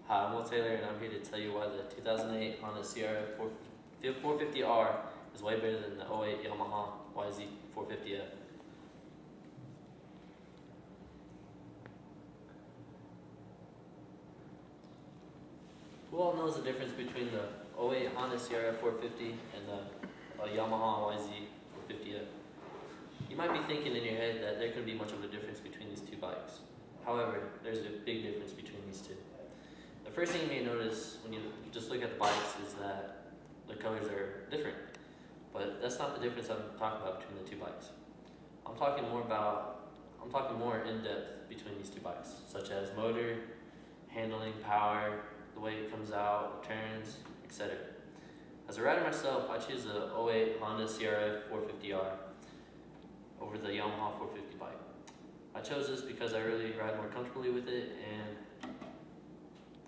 Hi, I'm Will Taylor, and I'm here to tell you why the 2008 Honda CRF 450R is way better than the '08 Yamaha YZ 450F. Who all knows the difference between the '08 Honda CRF 450 and the Yamaha YZ 450F? You might be thinking in your head that there couldn't be much of a difference between these two bikes. However, there's a big difference between these two. The first thing you may notice when you just look at the bikes is that the colors are different. But that's not the difference I'm talking about between the two bikes. I'm talking more in depth between these two bikes, such as motor, handling, power, the way it comes out, turns, etc. As a rider myself, I choose the '08 Honda CRF 450R over the Yamaha 450 bike. I chose this because I really ride more comfortably with it and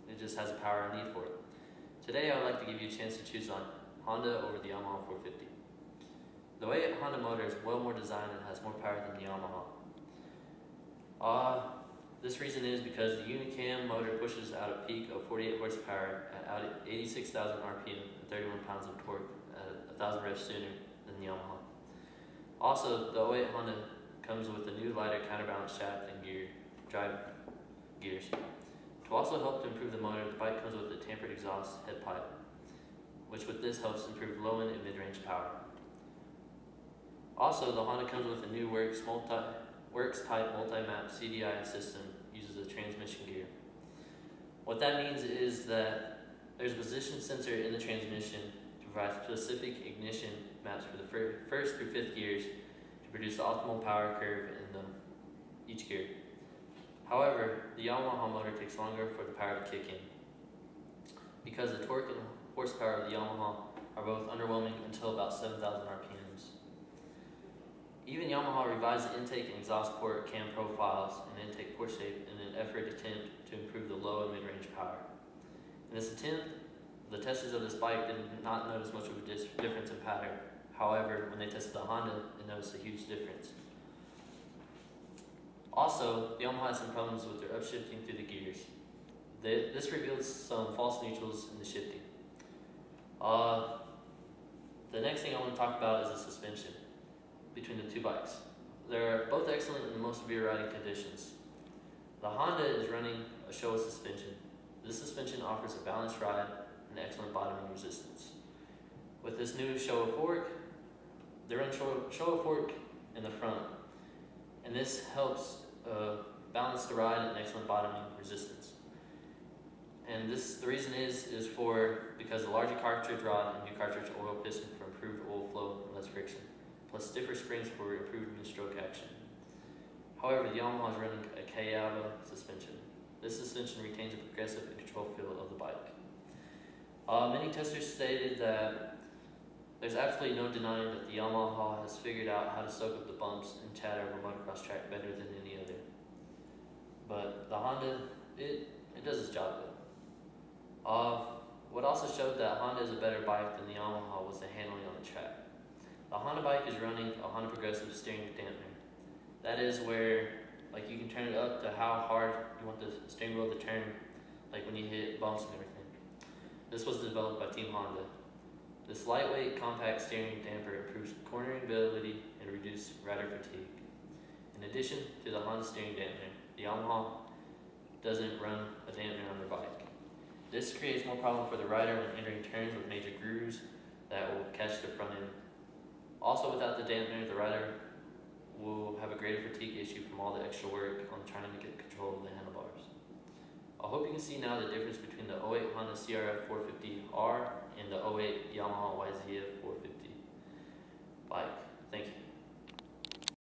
it just has the power I need for it. Today I would like to give you a chance to choose on Honda over the Yamaha 450. The '08 Honda motor is well more designed and has more power than the Yamaha. This reason is because the Unicam motor pushes out a peak of 48 horsepower at 86,000 RPM and 31 pounds of torque at 1,000 revs sooner than the Yamaha. Also, the '08 Honda comes with a new lighter counterbalance shaft and drive gears. To also help to improve the motor, the bike comes with a tampered exhaust head pipe, which with this helps improve low-end and mid-range power. Also, the Honda comes with a new Works type multi-map CDI system, uses a transmission gear. What that means is that there's a position sensor in the transmission to provide specific ignition maps for the first through fifth gears to produce the optimal power curve in each gear. However, the Yamaha motor takes longer for the power to kick in, because the torque and horsepower of the Yamaha are both underwhelming until about 7,000 RPMs. Even Yamaha revised the intake and exhaust port cam profiles and intake port shape in an attempt to improve the low and mid-range power. In this attempt, the testers of this bike did not notice much of a difference in pattern. However, when they tested the Honda, they noticed a huge difference. Also, the Yamaha has some problems with their upshifting through the gears. This reveals some false neutrals in the shifting. The next thing I want to talk about is the suspension between the two bikes. They're both excellent in most severe riding conditions. The Honda is running a Showa suspension. This suspension offers a balanced ride and excellent bottoming resistance. With this new Showa fork, they run Showa fork in the front, and this helps balance the ride and excellent bottoming resistance. And the reason is because the larger cartridge rod and new cartridge oil piston for improved oil flow and less friction, plus stiffer springs for improved mid-stroke action. However, the Yamaha is running a Kayaba suspension. This suspension retains a progressive and control feel of the bike. Many testers stated that there's absolutely no denying that the Yamaha has figured out how to soak up the bumps and chatter of a motocross track better than any other. But the Honda, it does its job though. What also showed that Honda is a better bike than the Yamaha was the handling on the track. The Honda bike is running a Honda Progressive steering dampener. That is where you can turn it up to how hard you want the steering wheel to turn, like when you hit bumps and everything. This was developed by Team Honda. This lightweight, compact steering damper improves cornering ability and reduces rider fatigue. In addition to the Honda steering dampener, the Yamaha doesn't run a dampener on their bike. This creates more problem for the rider when entering turns with major grooves that will catch the front end. Also, without the dampener, the rider will have a greater fatigue issue from all the extra work on trying to get control of the handlebars. I hope you can see now the difference between the '08 Honda CRF 450R and the '08 Yamaha YZ